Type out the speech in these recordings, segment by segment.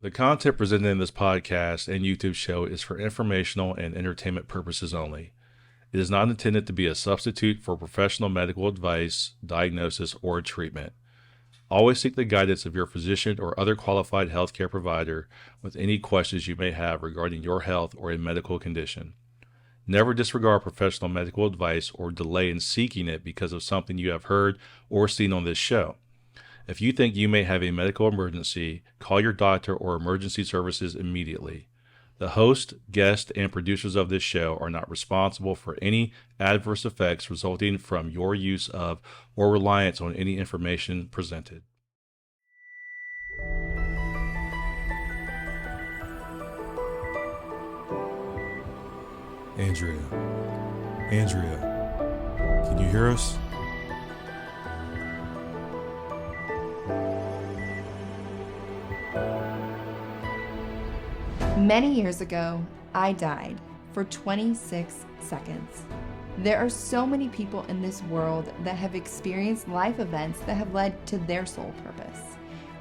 The content presented in this podcast and YouTube show is for informational and entertainment purposes only. It is not intended to be a substitute for professional medical advice, diagnosis, or treatment. Always seek the guidance of your physician or other qualified healthcare provider with any questions you may have regarding your health or a medical condition. Never disregard professional medical advice or delay in seeking it because of something you have heard or seen on this show. If you think you may have a medical emergency, call your doctor or emergency services immediately. The host, guests, and producers of this show are not responsible for any adverse effects resulting from your use of or reliance on any information presented. Andrea, can you hear us? Many years ago, I died for 26 seconds. There are so many people in this world that have experienced life events that have led to their sole purpose.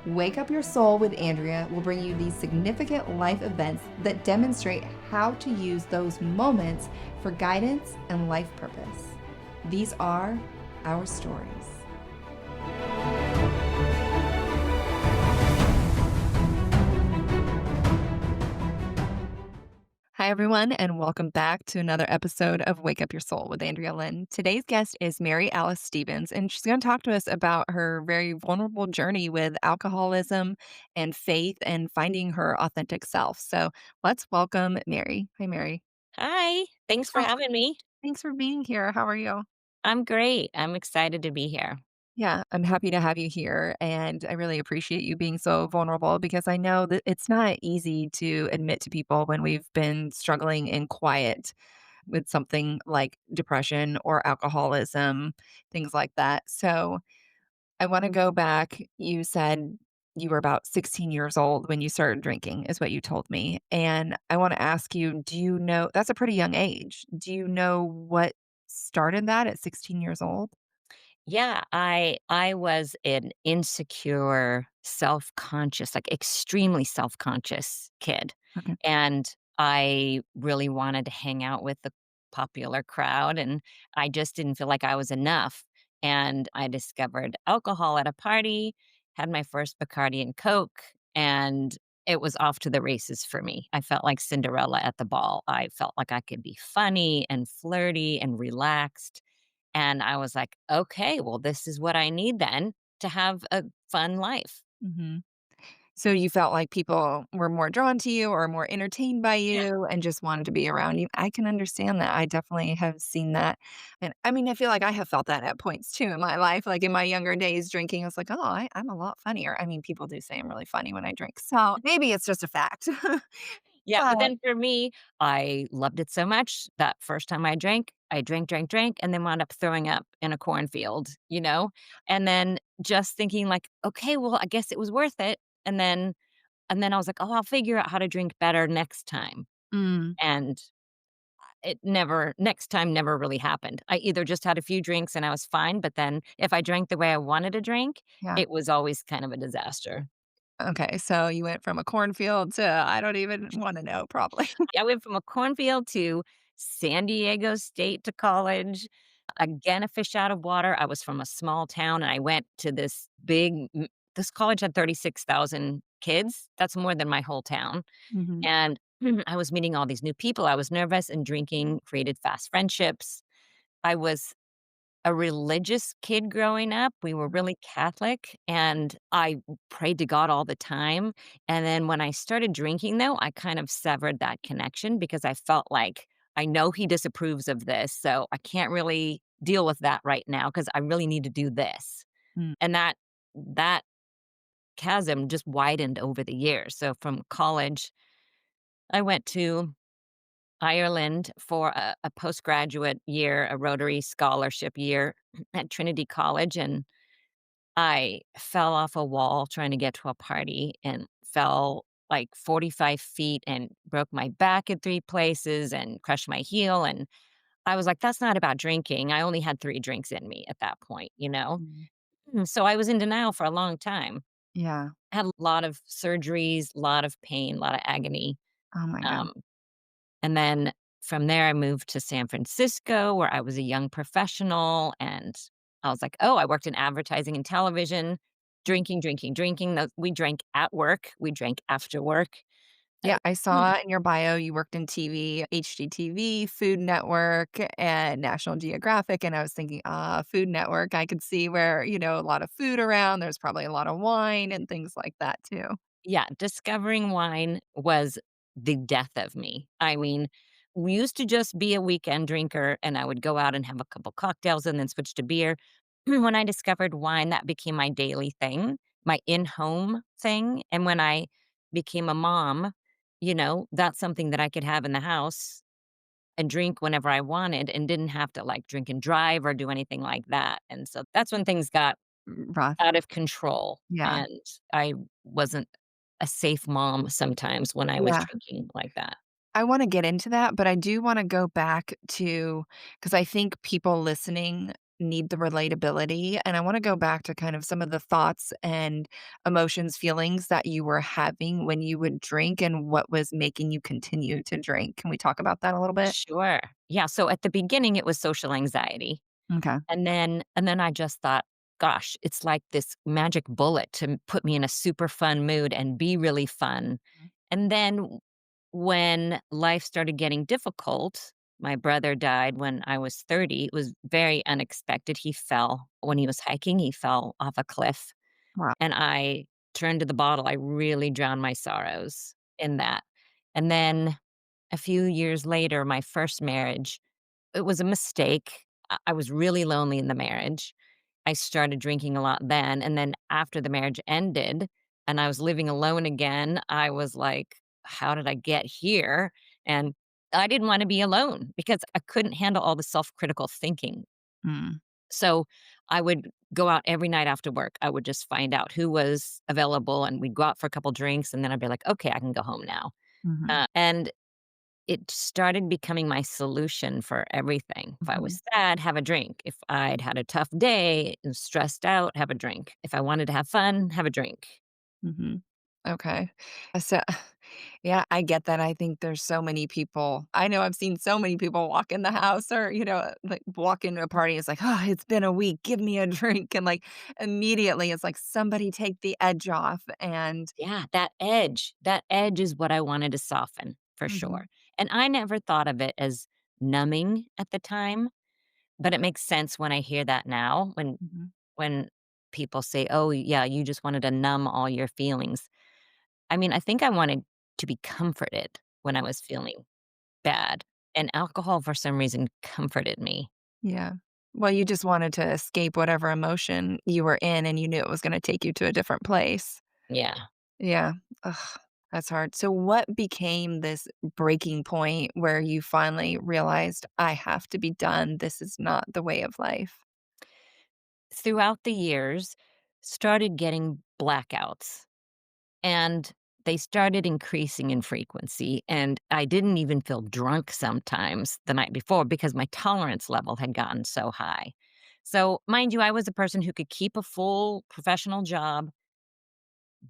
Wake Up Your Soul with Andrea will bring you these significant life events that demonstrate how to use those moments for guidance and life purpose. These are our stories. Hi, everyone, and welcome back to another episode of Wake Up Your Soul with Andrea Lynn. Today's guest is Mary Alice Stevens, and she's going to talk to us about her very vulnerable journey with alcoholism and faith and finding her authentic self. So let's welcome Mary. Hi, Mary. Hi, thanks for Oh, having me. thanks for being here. How are you? I'm great. I'm excited to be here. Yeah, I'm happy to have you here. And I really appreciate you being so vulnerable because I know that it's not easy to admit to people when we've been struggling in quiet with something like depression or alcoholism, things like that. So I want to go back. You said you were about 16 years old when you started drinking, is what you told me. And I want to ask you, do you know that's a pretty young age? Do you know what started that at 16 years old? Yeah, I was an insecure, self-conscious, like extremely self-conscious kid. Okay. And I really wanted to hang out with the popular crowd and I just didn't feel like I was enough. And I discovered alcohol at a party, had my first Bacardi and Coke, and it was off to the races for me. I felt like Cinderella at the ball. I felt like I could be funny and flirty and relaxed. And I was like, "Okay, well, this is what I need then to have a fun life." Hmm. So you felt like people were more drawn to you or more entertained by Yeah. you and just wanted to be around you. I can understand that. I definitely have seen that. And I mean, I feel like I have felt that at points too in my life. Like in my younger days, drinking, I was like, oh, I'm a lot funnier. I mean, people do say I'm really funny when I drink. So maybe it's just a fact. Yeah, But but then for me, I loved it so much that first time I drank, and then wound up throwing up in a cornfield, you know? And then just thinking like, "Okay, well, I guess it was worth it." And then I was like, "Oh, I'll figure out how to drink better next time." mm, And it never next time never really happened. I either just had a few drinks and I was fine, but then if I drank the way I wanted to drink, yeah. it was always kind of a disaster. Okay. So you went from a cornfield to I don't even want to know, probably. I went from a cornfield to San Diego State to college, again, a fish out of water. I was from a small town, and I went to this college had 36,000 kids. That's more than my whole town, Hmm. and I was meeting all these new people. I was nervous, and drinking created fast friendships. I was a religious kid growing up. We were really Catholic, and I prayed to God all the time, and then when I started drinking, though, I kind of severed that connection because I felt like, "I know he disapproves of this, so I can't really deal with that right now because I really need to do this." And that chasm just widened over the years. So from college, I went to Ireland for a postgraduate year, a Rotary scholarship year at Trinity College, and I fell off a wall trying to get to a party and fell like 45 feet and broke my back in 3 places and crushed my heel, and I was like, "That's not about drinking." I only had 3 drinks in me at that point, you know? Mm. So I was in denial for a long time. Yeah. Had a lot of surgeries, a lot of pain, a lot of agony. Oh my god. Um, and then from there, I moved to San Francisco where I was a young professional. And I was like, oh, I worked in advertising and television, drinking, drinking, drinking. We drank at work, we drank after work. Yeah, I Mm. saw in your bio you worked in TV, HGTV, Food Network, and National Geographic, and I was thinking, "Ah, Food Network, I could see where, a lot of food around, there's probably a lot of wine and things like that too." Yeah, discovering wine was the death of me. I mean, we used to just be a weekend drinker, and I would go out and have a couple cocktails and then switch to beer. When I discovered wine, that became my daily thing, my in-home thing, and when I became a mom, that's something that I could have in the house and drink whenever I wanted and didn't have to, like, drink and drive or do anything like that, and so that's when things got Rough. out of control, Yeah. and I wasn't a safe mom sometimes when I was Yeah. drinking like that. I wanna get into that, but I do wanna go back to because I think people listening need the relatability, and I wanna go back to kind of some of the thoughts and emotions, feelings that you were having when you would drink and what was making you continue to drink. Can we talk about that a little bit? Sure. Yeah, so at the beginning, it was social anxiety, Okay. and then I just thought, "Gosh, it's like this magic bullet to put me in a super fun mood and be really fun." Mhm. And then when life started getting difficult, my brother died when I was 30. It was very unexpected. He fell when he was hiking, he fell off a cliff. Wow. And I turned to the bottle. I really drowned my sorrows in that. And then a few years later, my first marriage, it was a mistake. I was really lonely in the marriage. I started drinking a lot then. And then after the marriage ended and I was living alone again, I was like, how did I get here? And I didn't want to be alone because I couldn't handle all the self critical thinking. Mm. So I would go out every night after work. I would just find out who was available and we'd go out for a couple drinks and then I'd be like, okay, I can go home now. Mhm. And it started becoming my solution for everything. If I Mhm. was sad, have a drink. If I'd had a tough day and stressed out, have a drink. If I wanted to have fun, have a drink. Mhm. Okay. So, yeah, I get that. I think there's so many people. I know I've seen so many people walk in the house or, like walk into a party. It's like, oh, it's been a week. Give me a drink. And like immediately it's like somebody take the edge off. And Yeah, that edge is what I wanted to soften for Mhm. sure. And I never thought of it as numbing at the time, but it makes sense when I hear that now Mhm. when people say, "Oh, yeah, you just wanted to numb all your feelings." I mean, I think I wanted to be comforted when I was feeling bad, and alcohol for some reason comforted me. Yeah. Well, you just wanted to escape whatever emotion you were in and you knew it was going to take you to a different place. Yeah. Yeah. Ugh, that's hard. So, what became this breaking point where you finally realized, I have to be done? This is not the way of life? Throughout the years, started getting blackouts, and they started increasing in frequency, and I didn't even feel drunk sometimes the night before because my tolerance level had gotten so high. So, mind you, I was a person who could keep a full professional job,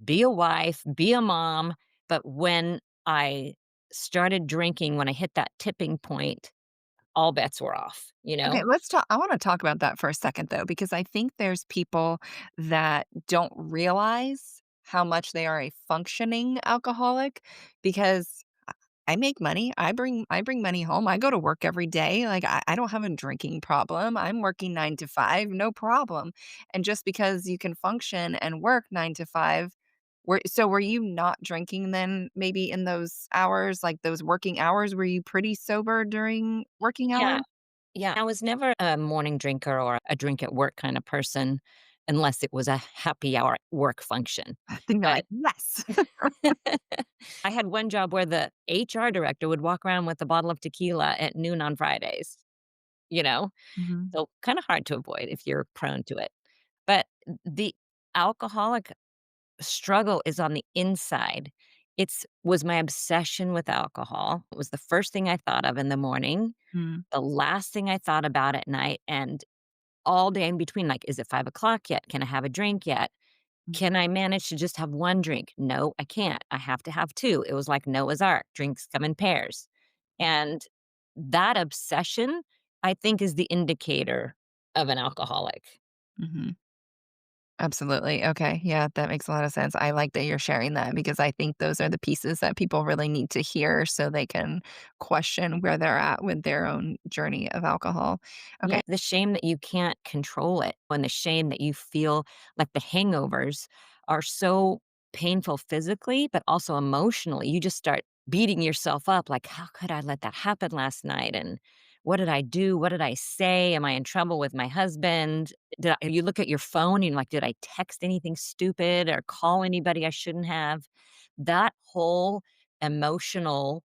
be a wife, be a mom, but when I started drinking, when I hit that tipping point, all bets were off, you Okay, know? let's talk. I want to talk about that for a second, though, because I think there's people that don't realize how much they are a functioning alcoholic because I make money. I bring money home. I go to work every day. Like I don't have a drinking problem. I'm working 9 to 5, no problem. And just because you can function and work 9 to 5, were you not drinking then maybe in those hours, like those working hours? Were you pretty sober during working Yeah. hours? Yeah, I was never a morning drinker or a drink at work kind of person unless it was a happy hour work function. Then you're But like, yes. I had one job where the HR director would walk around with a bottle of tequila at noon on Fridays, you know? Mhm. So kind of hard to avoid if you're prone to it. But the alcoholic struggle is on the inside. It's was my obsession with alcohol. It was the first thing I thought of in the morning, Mm. the last thing I thought about at night, and all day in between, like, "Is it 5 o'clock yet? Can I have a drink yet?" Can I manage to just have 1 drink? No, I can't. I have to have 2. It was like Noah's Ark, drinks come in pairs. And that obsession, I think, is the indicator of an alcoholic. Mhm. Absolutely. Okay. Yeah, that makes a lot of sense. I like that you're sharing that because I think those are the pieces that people really need to hear so they can question where they're at with their own journey of alcohol. Yeah, Okay. the shame that you can't control it, and the shame that you feel like the hangovers are so painful physically, but also emotionally. You just start beating yourself up like, "How could I let that happen last night?" And, "What did I do? What did I say? Am I in trouble with my husband? Did I" you look at your phone and you're like, "Did I text anything stupid or call anybody I shouldn't have?" That whole emotional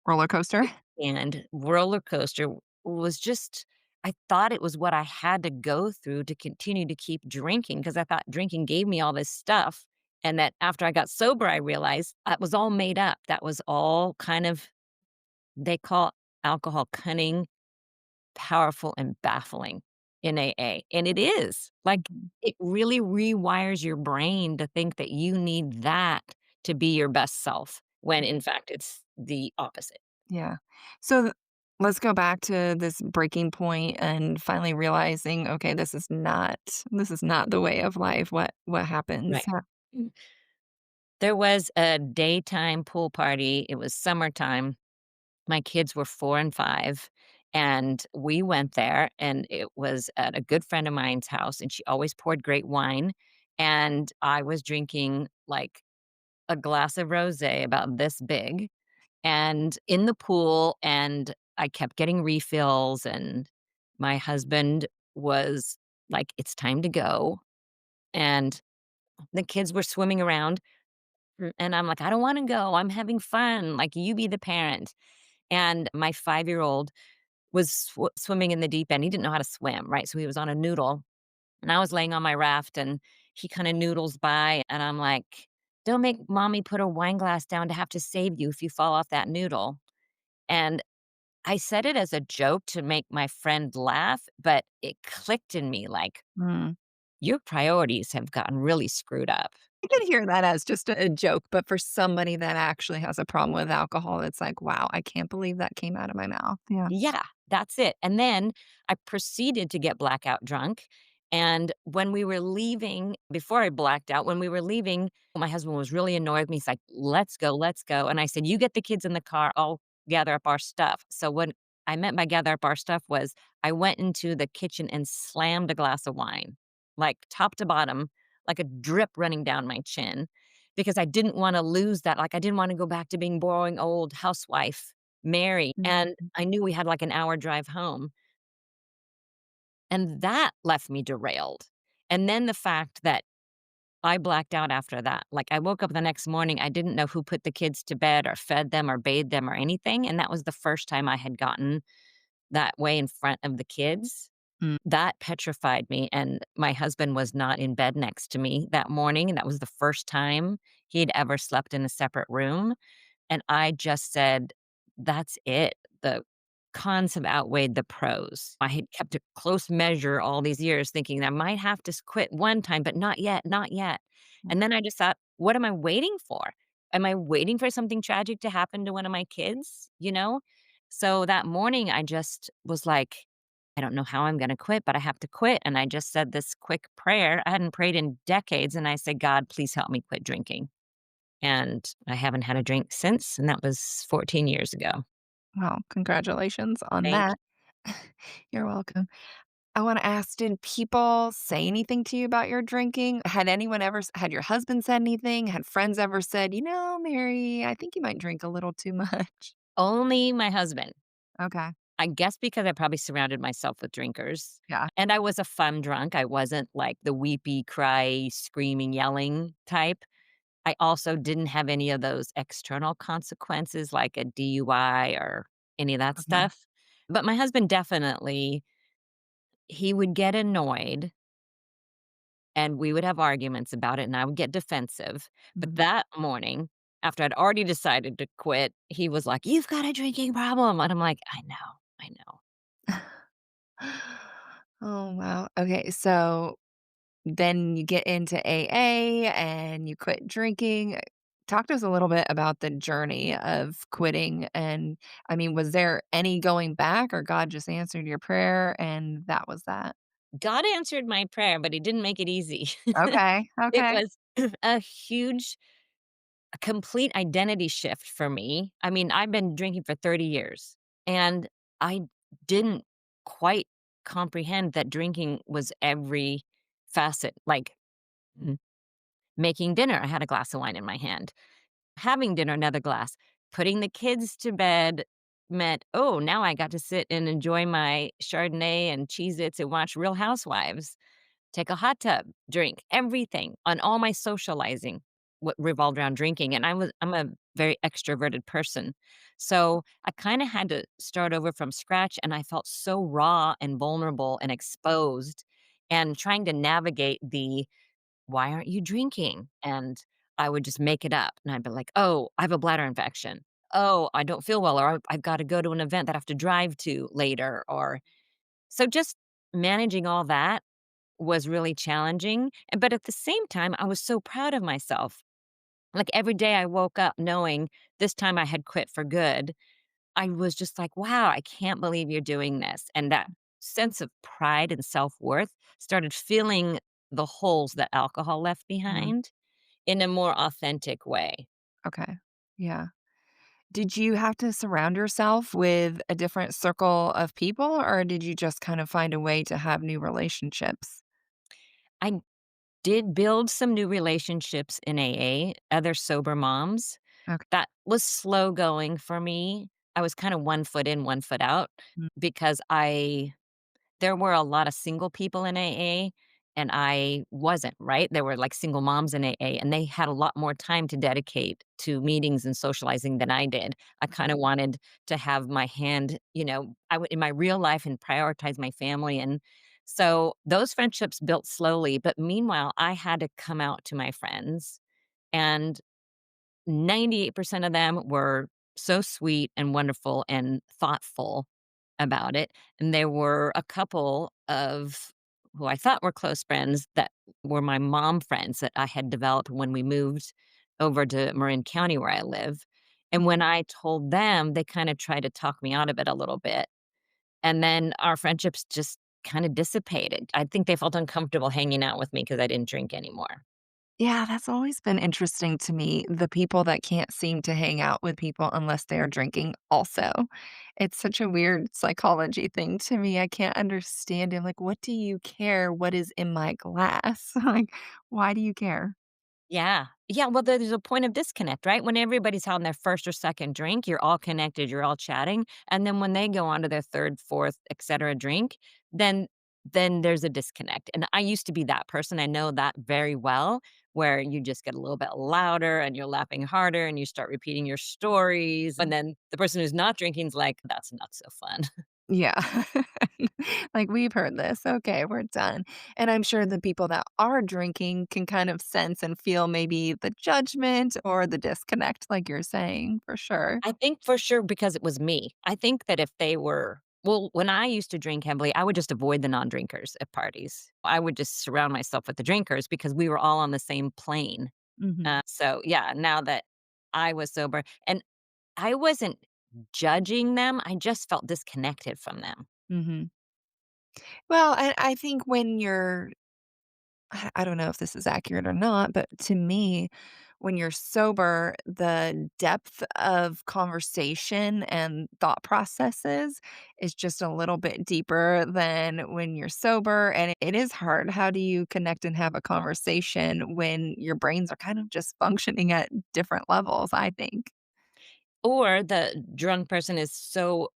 Roller coaster. and roller coaster was just I thought it was what I had to go through to continue to keep drinking because I thought drinking gave me all this stuff, and that after I got sober, I realized that was all made up. That was all kind of they call alcohol cunning, powerful, and baffling in AA, and it is. Like, Mhm. it really rewires your brain to think that you need that to be your best self, when in fact, it's the opposite. Yeah. So let's go back to this breaking point and finally realizing, okay, this is not the way of life. What happens? Right. There was a daytime pool party. It was summertime. My kids were 4 and 5, and we went there, and it was at a good friend of mine's house, and she always poured great wine, and I was drinking, like, a glass of rosé about this big, and in the pool, and I kept getting refills, and my husband was like, "It's time to go," and the kids were swimming around. And I'm like, "I don't wanna go, I'm having fun, like, you be the parent." And my 5-year-old was swimming in the deep end, he didn't know how to swim, right? So he was on a noodle, and I was laying on my raft, and he kinda noodles by, and I'm like, "Don't make mommy put a wine glass down to have to save you if you fall off that noodle." And I said it as a joke to make my friend laugh, but it clicked in me like, Mm. "Your priorities have gotten really screwed up." I can hear that as just a joke, but for somebody that actually has a problem with alcohol, it's like, wow, I can't believe that came out of my mouth. Yeah. Yeah, that's it, and then I proceeded to get blackout drunk, and when we were leaving before I blacked out, when we were leaving, my husband was really annoyed with me, he's like, let's go," and I said, "You get the kids in the car, I'll gather up our stuff." So what I meant by gather up our stuff was I went into the kitchen and slammed a glass of wine, like, top to bottom, like a drip running down my chin, because I didn't wanna lose that, like, I didn't wanna go back to being boring old housewife Mary, and Mhm. I knew we had, like, an hour drive home, and that left me derailed, and then the fact that I blacked out after that, like, I woke up the next morning, I didn't know who put the kids to bed or fed them or bathed them or anything, and that was the first time I had gotten that way in front of the kids. Mm. That petrified me, and my husband was not in bed next to me that morning, and that was the first time he'd ever slept in a separate room. And I just said, "That's it." The cons have outweighed the pros. I had kept a close measure all these years thinking I might have to quit one time, but not yet, not yet. And then I just thought, "What am I waiting for? Am I waiting for something tragic to happen to one of my kids?" You know? So that morning, I just was like, "I don't know how I'm gonna quit, but I have to quit." And I just said this quick prayer. I hadn't prayed in decades, and I said, "God, please help me quit drinking." And I haven't had a drink since, and that was 14 years ago. Wow, congratulations on Thank that. You're welcome. I wanna ask, did people say anything to you about your drinking? Had anyone ever had your husband said anything? Had friends ever said, Mary, I think you might drink a little too much?" only my husband. Okay. I guess because I probably surrounded myself with drinkers, Yeah. and I was a fun drunk. I wasn't like the weepy, cry, screaming, yelling type. I also didn't have any of those external consequences like a DUI or any of that Okay. stuff. But my husband definitely he would get annoyed and we would have arguments about it, and I would get defensive. But Mhm. that morning, after I'd already decided to quit, he was like, "You've got a drinking problem." And I'm like, "I know, I know." Oh, wow. Okay, so then you get into AA and you quit drinking. Talk to us a little bit about the journey of quitting. And I mean, was there any going back or God just answered your prayer and that was that? God answered my prayer, but he didn't make it easy. Okay. It Okay. was a huge, a complete identity shift for me. I mean, I've been drinking for 30 years, and I didn't quite comprehend that drinking was every facet, like, mm, making dinner, I had a glass of wine in my hand. Having dinner, another glass. Putting the kids to bed meant, "Oh, now I got to sit and enjoy my Chardonnay and Cheez-Its and watch Real Housewives." Take a hot tub, drink, everything on all my socializing what revolved around drinking, and I'm a very extroverted person. So, I kinda had to start over from scratch, and I felt so raw and vulnerable and exposed, and trying to navigate the, "Why aren't you drinking?" And I would just make it up, and I'd be like, "Oh, I have a bladder infection. Oh, I don't feel well, or I've gotta go to an event that I have to drive to later," or so just managing all that was really challenging, but at the same time, I was so proud of myself. Like, every day I woke up knowing this time I had quit for good. I was just like, "Wow, I can't believe you're doing this," and that sense of pride and self-worth started filling the holes that alcohol left Mhm. behind in a more authentic way. Okay. Yeah. Did you have to surround yourself with a different circle of people, or did you just kind of find a way to have new relationships? I did build some new relationships in AA, other sober moms. Okay. That was slow going for me. I was kinda 1 foot in, 1 foot out Mm, because I there were a lot of single people in AA, and I wasn't, right? There were, like, single moms in AA, and they had a lot more time to dedicate to meetings and socializing than I did. I kinda wanted to have my hand, I would in my real life and prioritize my family, and so those friendships built slowly, but meanwhile, I had to come out to my friends, and 98% of them were so sweet and wonderful and thoughtful about it, and there were a couple of who I thought were close friends that were my mom friends that I had developed when we moved over to Marin County where I live, and when I told them, they kinda tried to talk me out of it a little bit, and then our friendships just kinda dissipated. I think they felt uncomfortable hanging out with me because I didn't drink anymore. yeah, that's always been interesting to me, the people that can't seem to hang out with people unless they're drinking also. It's such a weird psychology thing to me. I can't understand it. Like, what do you care what is in my glass? Like, why do you care? Yeah. Yeah, well, there's a point of disconnect, right? When everybody's having their 1st or 2nd drink, you're all connected, you're all chatting, and then when they go on to their 3rd, 4th, etcetera drink, then there's a disconnect, and I used to be that person, I know that very well, where you just get a little bit louder and you're laughing harder and you start repeating your stories, and then the person who's not drinking is like, "That's not so fun." Yeah. Like, "We've heard this. Okay, we're done." And I'm sure the people that are drinking can kind of sense and feel maybe the judgment or the disconnect, like you're saying, for sure. I think for sure because it was me. I think that if they were well, when I used to drink heavily, I would just avoid the non-drinkers at parties. I would just surround myself with the drinkers because we were all on the same plane. Mhm, So, yeah, now that I was sober and I wasn't judging them, I just felt disconnected from them. mhm. Well, I think when you're I don't know if this is accurate or not, but to me, when you're sober, the depth of conversation and thought processes is just a little bit deeper than when you're sober. And it is hard. How do you connect and have a conversation when your brains are kind of just functioning at different levels? I think. Or the drunk person is so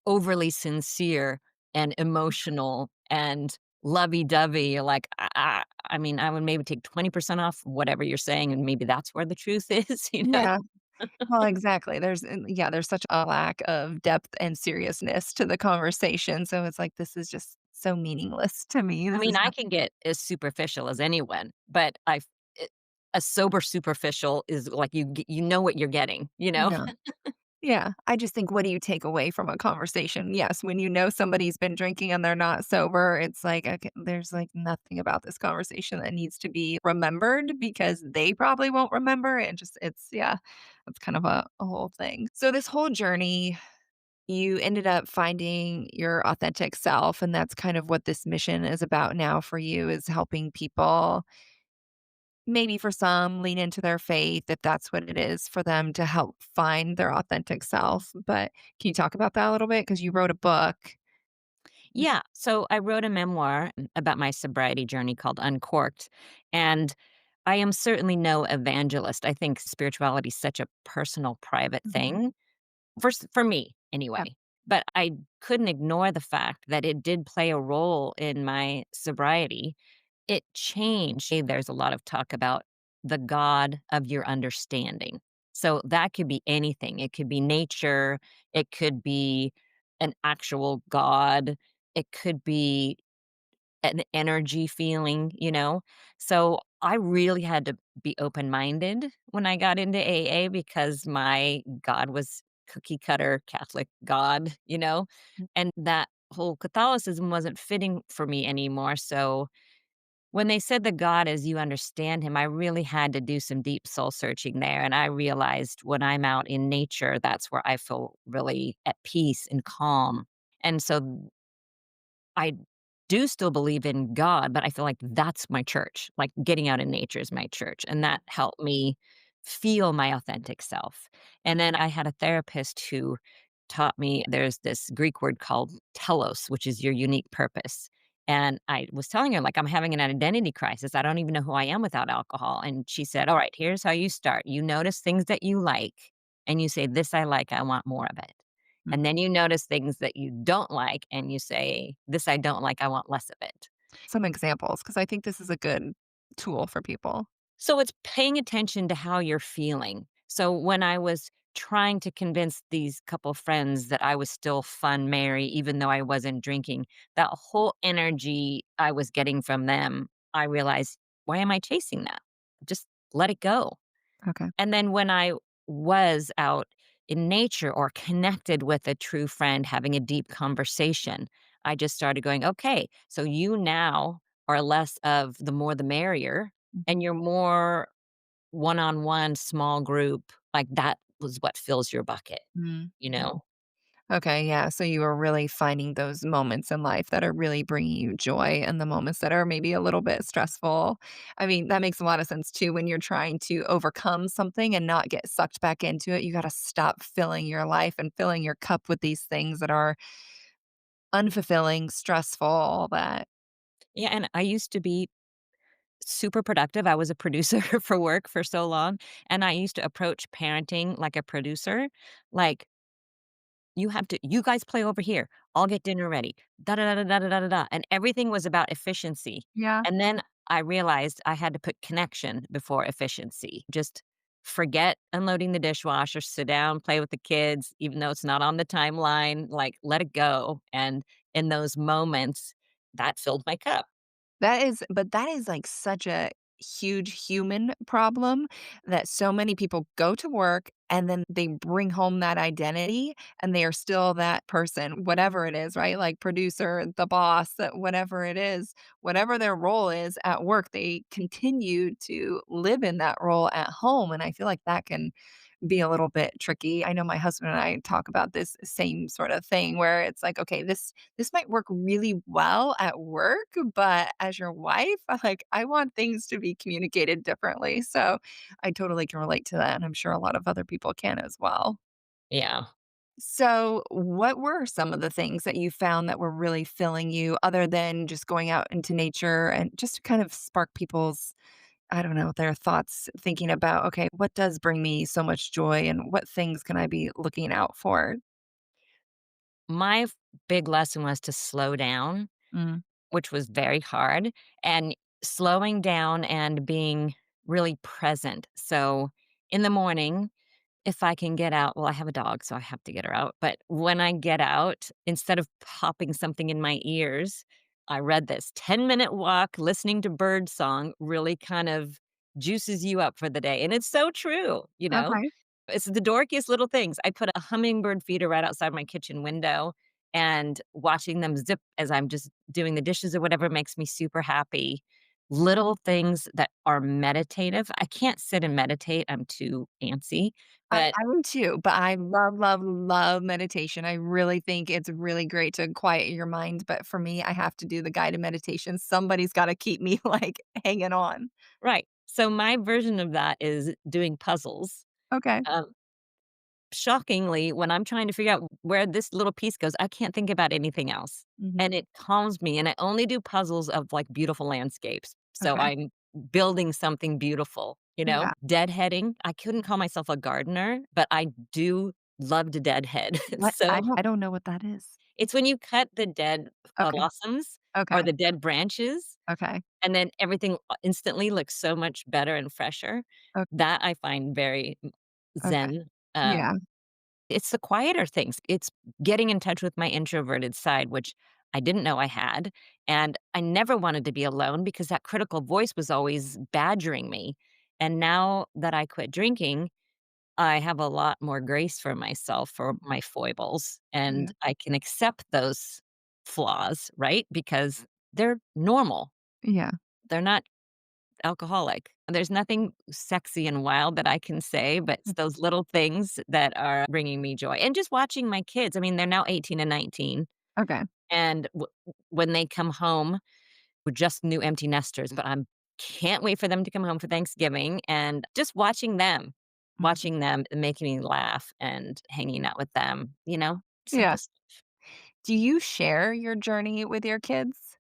overly sincere and emotional and lovey-dovey. You're like, I mean, I would maybe take 20% off whatever you're saying, and maybe that's where the truth is, you know? Yeah. Well, exactly. Yeah, there's such a lack of depth and seriousness to the conversation. So it's like, this is just so meaningless to me. I This mean, is I not can get as superficial as anyone, but a sober superficial is like you know what you're getting, you know? yeah. Yeah, I just think what do you take away from a conversation? Yes, when you know somebody's been drinking and they're not sober, it's like, okay, there's like nothing about this conversation that needs to be remembered because they probably won't remember. And just, it's, yeah, that's kind of a whole thing. So, this whole journey, you ended up finding your authentic self. And that's kind of what this mission is about now for you is helping people. Maybe for some, lean into their faith if that's what it is for them to help find their authentic self, but can you talk about that a little bit? Because you wrote a book. Yeah. So I wrote a memoir about my sobriety journey called Uncorked. And I am certainly no evangelist. I think spirituality is such a personal, private Mhm. thing for me Yeah. anyway. But I couldn't ignore the fact that it did play a role in my sobriety. It changed. There's a lot of talk about the God of your understanding. So that could be anything. It could be nature, it could be an actual God, it could be an energy feeling, you know? So I really had to be open-minded when I got into AA because my God was cookie cutter Catholic God, you know? And that whole Catholicism wasn't fitting for me anymore. So when they said the God as you understand him, I really had to do some deep soul searching there. And I realized when I'm out in nature, that's where I feel really at peace and calm. And so I do still believe in God, but I feel like that's my church. Like getting out in nature is my church. And that helped me feel my authentic self. And then I had a therapist who taught me there's this Greek word called telos, which is your unique purpose. And I was telling her, like, I'm having an identity crisis. I don't even know who I am without alcohol. And she said, all right, here's how you start. You notice things that you like, and you say, this I like, I want more of it. Mm. And then you notice things that you don't like and you say, "This I don't like, I want less of it." Some examples, because I think this is a good tool for people. So it's paying attention to how you're feeling. So when I was trying to convince these couple friends that I was still fun, merry, even though I wasn't drinking, that whole energy I was getting from them, I realized, why am I chasing that? Just let it go. Okay. And then when I was out in nature or connected with a true friend having a deep conversation, I just started going, okay, so you now are less of the more the merrier, Mhm. and you're more one on one, small group. Like that was what fills your bucket, Mm. you know? Okay, yeah, so you are really finding those moments in life that are really bringing you joy and the moments that are maybe a little bit stressful. I mean, that makes a lot of sense too when you're trying to overcome something and not get sucked back into it. You gotta stop filling your life and filling your cup with these things that are unfulfilling, stressful, all that. Yeah. And I used to be super productive. I was a producer for work for so long. And I used to approach parenting like a producer. Like, you guys play over here. I'll get dinner ready. Da da da da da da da da. And everything was about efficiency. Yeah. And then I realized I had to put connection before efficiency. Just forget unloading the dishwasher, sit down, play with the kids, even though it's not on the timeline, like let it go. And in those moments, that filled my cup. That is, like, such a huge human problem that so many people go to work and then they bring home that identity and they are still that person, whatever it is, right? Like, producer, the boss, whatever it is, whatever their role is at work, they continue to live in that role at home, and I feel like that can be a little bit tricky. I know my husband and I talk about this same sort of thing where it's like, okay, this might work really well at work, but as your wife, like I want things to be communicated differently. So I totally can relate to that. And I'm sure a lot of other people can as well. Yeah. So, what were some of the things that you found that were really filling you other than just going out into nature and just to kind of spark people's, I don't know, their thoughts thinking about, okay, what does bring me so much joy and what things can I be looking out for? My big lesson was to slow down, Mm. which was very hard, and slowing down and being really present. So in the morning, if I can get out, well, I have a dog, so I have to get her out. But when I get out, instead of popping something in my ears, I read this 10-minute walk, listening to bird song really kind of juices you up for the day. And it's so true, you know? Okay. It's the dorkiest little things. I put a hummingbird feeder right outside my kitchen window, and watching them zip as I'm just doing the dishes or whatever makes me super happy. Little things that are meditative. I can't sit and meditate, I'm too antsy, but I am too, but I love, love, love meditation. I really think it's really great to quiet your mind, but for me, I have to do the guided meditation. Somebody's gotta keep me, like, hanging on. right. So my version of that is doing puzzles. Okay. Um, Shockingly, when I'm trying to figure out where this little piece goes, I can't think about anything else, Mhm. and it calms me, and I only do puzzles of, like, beautiful landscapes, so Okay. I'm building something beautiful, you know? Yeah. Deadheading, I couldn't call myself a gardener, but I do love to deadhead, What? so I don't know what that is. it's when you cut the dead, Okay. blossoms or Okay. the dead branches, Okay. and then everything, instantly looks so much better and fresher. O That I find very, okay. zen. Yeah. It's the quieter things. It's getting in touch with my introverted side, which I didn't know I had, and I never wanted to be alone because that critical voice was always badgering me, and now that I quit drinking, I have a lot more grace for myself, for my foibles, Yeah. and I can accept those flaws, right? Because they're normal. Yeah. They're not alcoholic. There's nothing sexy and wild that I can say, but it's those little things that are bringing me joy. And just watching my kids, I mean, they're now 18 and 19, Okay. and when they come home, we're just new empty nesters, but I'm can't wait for them to come home for Thanksgiving, and just Mhm. watching them making me laugh and hanging out with them, simple Yeah. stuff. Do you share your journey with your kids?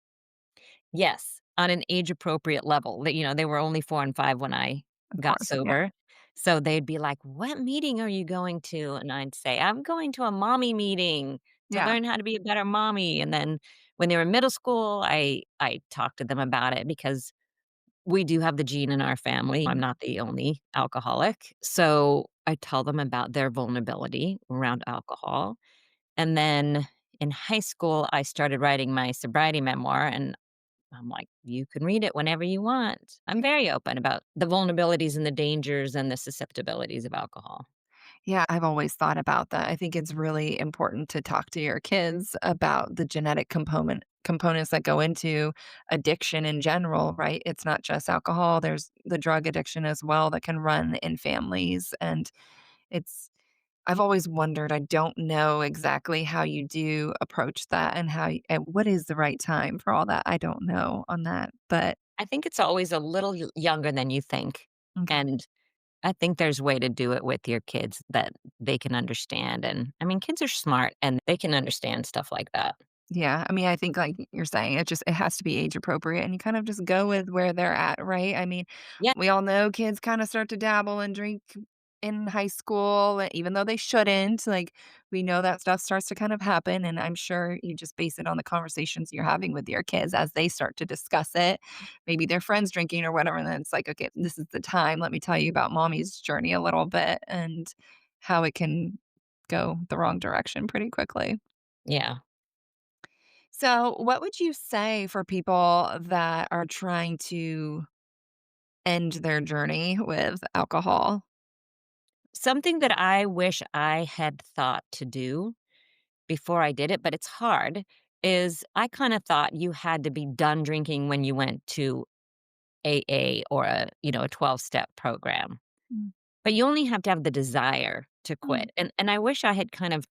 Yes, on an age-appropriate level. They were only 4 and 5 when I Of got course. Yeah. sober. So they'd be like, "What meeting are you going to?" And I'd say, "I'm going to a mommy meeting to Yeah. learn how to be a better mommy." And then when they were in middle school, I talked to them about it because we do have the gene in our family. I'm Mhm. not the only alcoholic. So I tell them about their vulnerability around alcohol. And then in high school, I started writing my sobriety memoir, and I'm like, "You can read it whenever you want." I'm very open about the vulnerabilities and the dangers and the susceptibilities of alcohol. Yeah, I've always thought about that. I think it's really important to talk to your kids about the genetic components that go into addiction in general, right? It's not just alcohol, there's the drug addiction as well that can run in families. And it's I've always wondered, I don't know exactly how you do approach that and and what is the right time for all that. I don't know on that. But I think it's always a little younger than you think, okay. and I think there's a way to do it with your kids that they can understand, and, I mean, kids are smart, and they can understand stuff like that. Yeah, I mean, I think like you're saying, it has to be age appropriate and you kind of just go with where they're at, right? I mean, Yeah, we all know kids kind of start to dabble and drink in high school, even though they shouldn't. Like, we know that stuff starts to kind of happen. And I'm sure you just base it on the conversations you're having with your kids as they start to discuss it. Maybe their friends drinking or whatever. And then it's like, okay, this is the time. Let me tell you about mommy's journey a little bit and how it can go the wrong direction pretty quickly. yeah. So, what would you say for people that are trying to end their journey with alcohol? Something that I wish I had thought to do before I did it, but it's hard, is I kinda thought you had to be done drinking when you went to AA or a 12-step program. Mm, But you only have to have the desire to mm, quit, and I wish I had kind of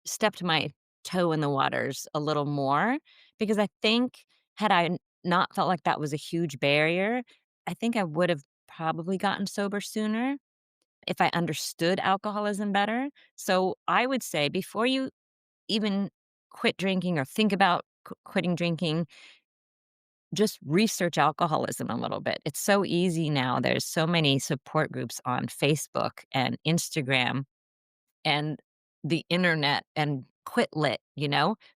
stepped my toe in the waters a little more, because I think had I not felt like that was a huge barrier, I think I would have probably gotten sober sooner if I understood alcoholism better. So I would say before you even quit drinking or think about quitting drinking, just research alcoholism a little bit. It's so easy now. There's so many support groups on Facebook and Instagram and the internet and Quit Lit,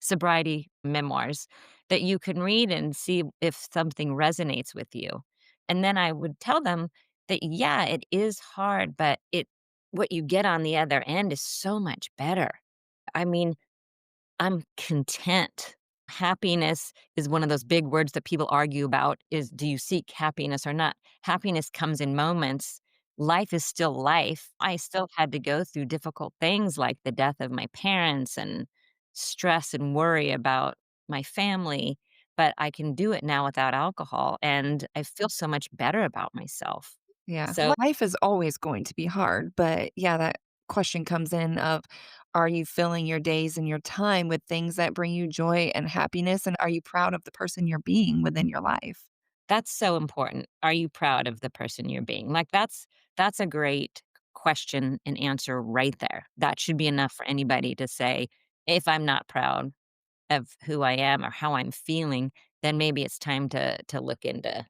sobriety memoirs that you can read and see if something resonates with you. And then I would tell them that, yeah, it is hard, but what you get on the other end is so much better. I mean, I'm content. Happiness is one of those big words that people argue about is, do you seek happiness or not? Happiness comes in moments, life is still life. I still had to go through difficult things like the death of my parents and stress and worry about my family, but I can do it now without alcohol, and I feel so much better about myself. Yeah. So Life is always going to be hard, but yeah, that question comes in of, are you filling your days and your time with things that bring you joy and happiness? And are you proud of the person you're being within your life? that's so important. Are you proud of the person you're being? Like, that's a great question and answer right there. That should be enough for anybody to say, if I'm not proud of who I am or how I'm feeling, then maybe it's time to look into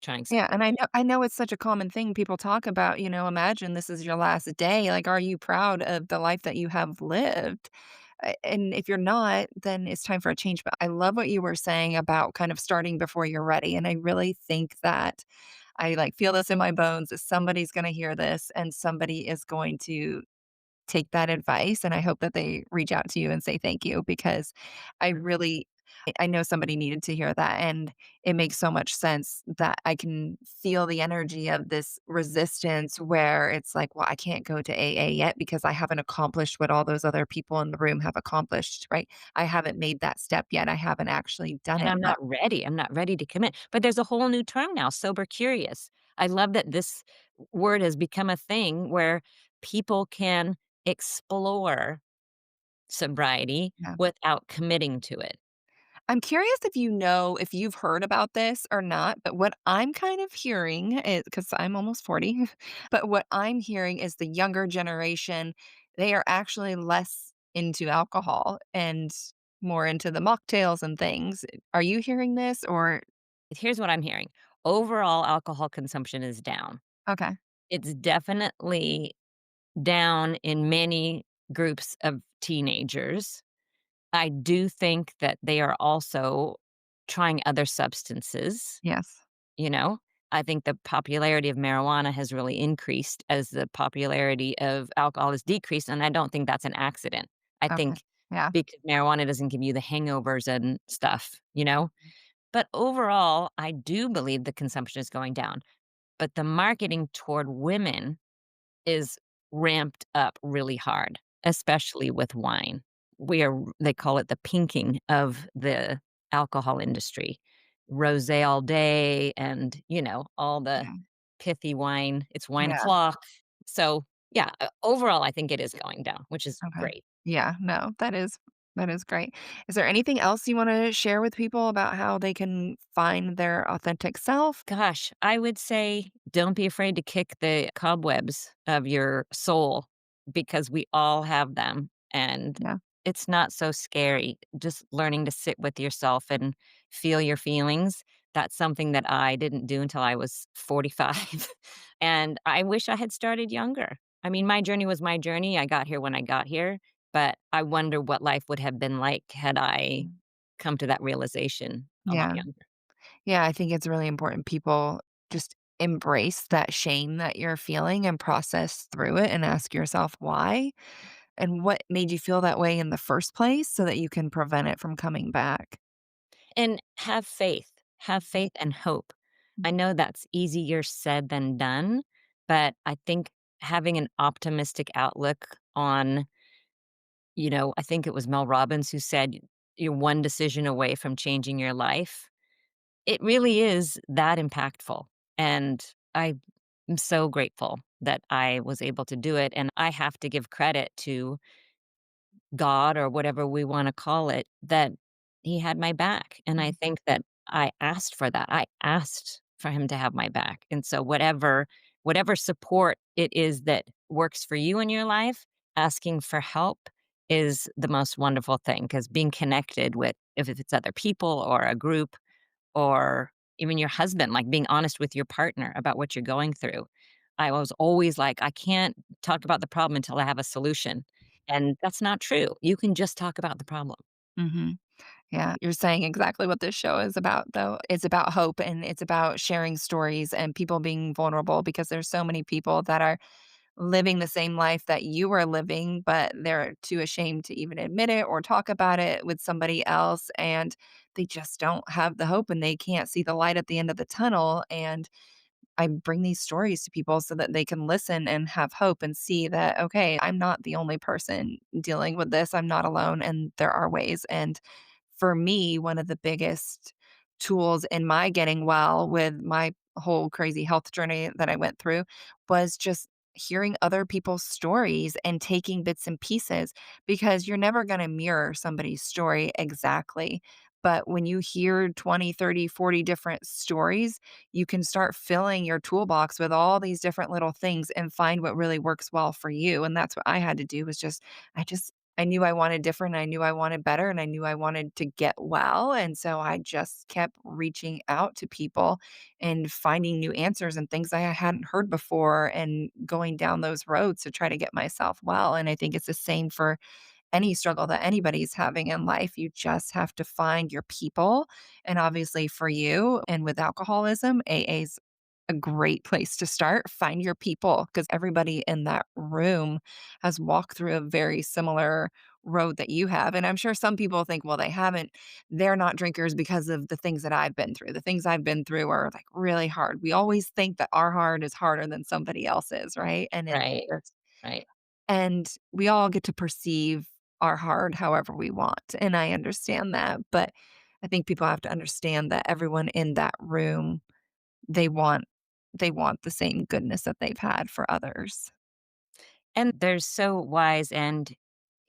trying Yeah, something and new. I know it's such a common thing people talk about, imagine this is your last day, like, are you proud of the life that you have lived? And if you're not, then it's time for a change, but I love what you were saying about kind of starting before you're ready, and I really think that I, like, feel this in my bones that somebody's gonna hear this and somebody is going to take that advice, and I hope that they reach out to you and say thank you because I really I know somebody needed to hear that, and it makes so much sense that I can feel the energy of this resistance where it's like, "Well, I can't go to AA yet because I haven't accomplished what all those other people in the room have accomplished," right? I haven't made that step yet, I haven't actually done And it, I'm but not ready. I'm not ready to commit. But there's a whole new term now, sober curious. I love that this word has become a thing where people can explore sobriety yeah. without committing to it. I'm curious if you know if you've heard about this or not, but what I'm kind of hearing is because I'm almost 40, but what I'm hearing is the younger generation, they are actually less into alcohol and more into the mocktails and things. Are you hearing this or Here's what I'm hearing. Overall alcohol consumption is down. okay. It's definitely down in many groups of teenagers. I do think that they are also trying other substances, Yes. you know? I think the popularity of marijuana has really increased as the popularity of alcohol has decreased, and I don't think that's an accident. I Okay. think Yeah. because marijuana doesn't give you the hangovers and stuff, you know? But overall, I do believe the consumption is going down, but the marketing toward women is ramped up really hard, especially with wine. We are they call it the pinking of the alcohol industry. Rosé all day and, all the Yeah. pithy wine. It's wine Yeah. o'clock. So, yeah, overall, I think it is going down, which is Okay. great. Yeah, no, that is great. Is there anything else you wanna share with people about how they can find their authentic self? Gosh, I would say don't be afraid to kick the cobwebs of your soul because we all have them and Yeah. it's not so scary. Just learning to sit with yourself and feel your feelings. That's something that I didn't do until I was 45. And I wish I had started younger. I mean, my journey was my journey. I got here when I got here, but I wonder what life would have been like had I Mm. come to that realization a lot Yeah. younger. Yeah, I think it's really important people just embrace that shame that you're feeling and process through it and ask yourself why and what made you feel that way in the first place so that you can prevent it from coming back. And have faith and hope. I Mhm. know that's easier said than done, but I think having an optimistic outlook on, I think it was Mel Robbins who said, "You're one decision away from changing your life." It really is that impactful, and I am so grateful that I was able to do it, and I have to give credit to God or whatever we wanna call it, that he had my back, and I Mhm. think that I asked for that. I asked for him to have my back, and so whatever support it is that works for you in your life, asking for help is the most wonderful thing because being connected with if it's other people or a group or even your husband, like being honest with your partner about what you're going through. I was always like, I can't talk about the problem until I have a solution. And that's not true. You can just talk about the problem. Mhm. Yeah, you're saying exactly what this show is about, though. It's about hope and it's about sharing stories and people being vulnerable because there's so many people that are living the same life that you are living, but they're too ashamed to even admit it or talk about it with somebody else. And they just don't have the hope and they can't see the light at the end of the tunnel. And I bring these stories to people so that they can listen and have hope and see that, okay, I'm not the only person dealing with this. I'm not alone, and there are ways. And for me, one of the biggest tools in my getting well with my whole crazy health journey that I went through was just hearing other people's stories and taking bits and pieces, because you're never going to mirror somebody's story exactly. But when you hear 20, 30, 40 different stories, you can start filling your toolbox with all these different little things and find what really works well for you. And that's what I had to do, was I knew I wanted different, I knew I wanted better, and I knew I wanted to get well, and so I just kept reaching out to people and finding new answers and things I hadn't heard before and going down those roads to try to get myself well. And I think it's the same for any struggle that anybody's having in life. You just have to find your people. And obviously for you and with alcoholism, AA's a great place to start. Find your people, because everybody in that room has walked through a very similar road that you have. And I'm sure some people think, well, they haven't, they're not drinkers because of the things that I've been through. The things I've been through are like really hard. We always think that our hard is harder than somebody else's, right? And it's Right, just, right. and we all get to perceive our hard however we want, and I understand that, but I think people have to understand that everyone in that room, they want they want the same goodness that they've had for others. And they're so wise and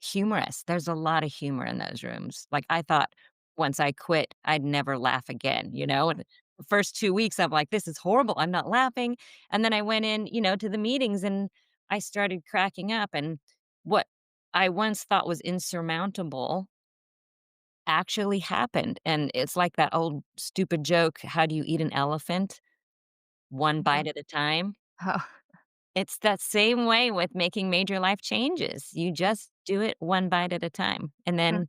humorous. There's a lot of humor in those rooms. Like, I thought once I quit, I'd never laugh again, you know? And the first 2 weeks, I'm like, "This is horrible. I'm not laughing." And then I went in, to the meetings and I started cracking up. And what I once thought was insurmountable actually happened. And it's like that old stupid joke, how do you eat an elephant? One Yeah. bite at a time. Oh, It's that same way with making major life changes. You just do it one bite at a time, and yeah. then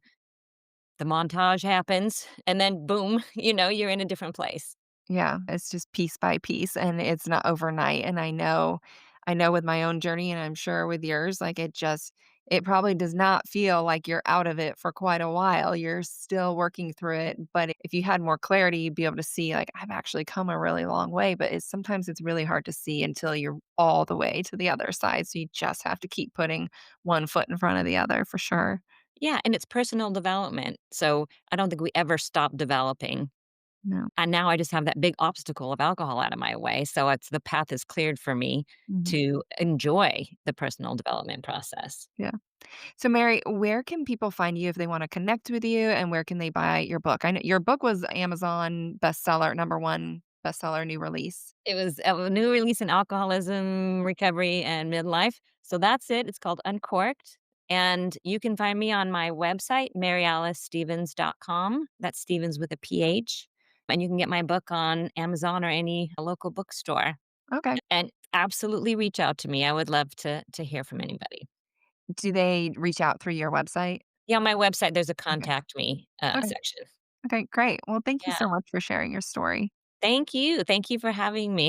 the montage happens, and then boom, you're in a different place. Yeah, it's just piece by piece, and it's not overnight, and I know with my own journey, and I'm sure with yours, like, it probably does not feel like you're out of it for quite a while. You're still working through it, but if you had more clarity, you'd be able to see, like, I've actually come a really long way, but it's really hard to see until you're all the way to the other side, so you just have to keep putting one foot in front of the other for sure. Yeah, and it's personal development, so I don't think we ever stop developing, No. and now I just have that big obstacle of alcohol out of my way, so it's the path is cleared for me Mhm. to enjoy the personal development process. Yeah. So, Mary, where can people find you if they want to connect with you, and where can they buy your book? I know your book was Amazon bestseller, number one bestseller, new release. It was a new release in alcoholism, recovery, and midlife. So that's it. It's called Uncorked. And you can find me on my website, maryalice.stevens.com. That's Stevens with a PH. And you can get my book on Amazon or any local bookstore. Okay. And absolutely reach out to me. I would love to hear from anybody. Do they reach out through your website? Yeah, on my website, there's a Okay. contact me Okay. section. Okay. Great. Well, thank you Yeah. so much for sharing your story. Thank you. Thank you for having me.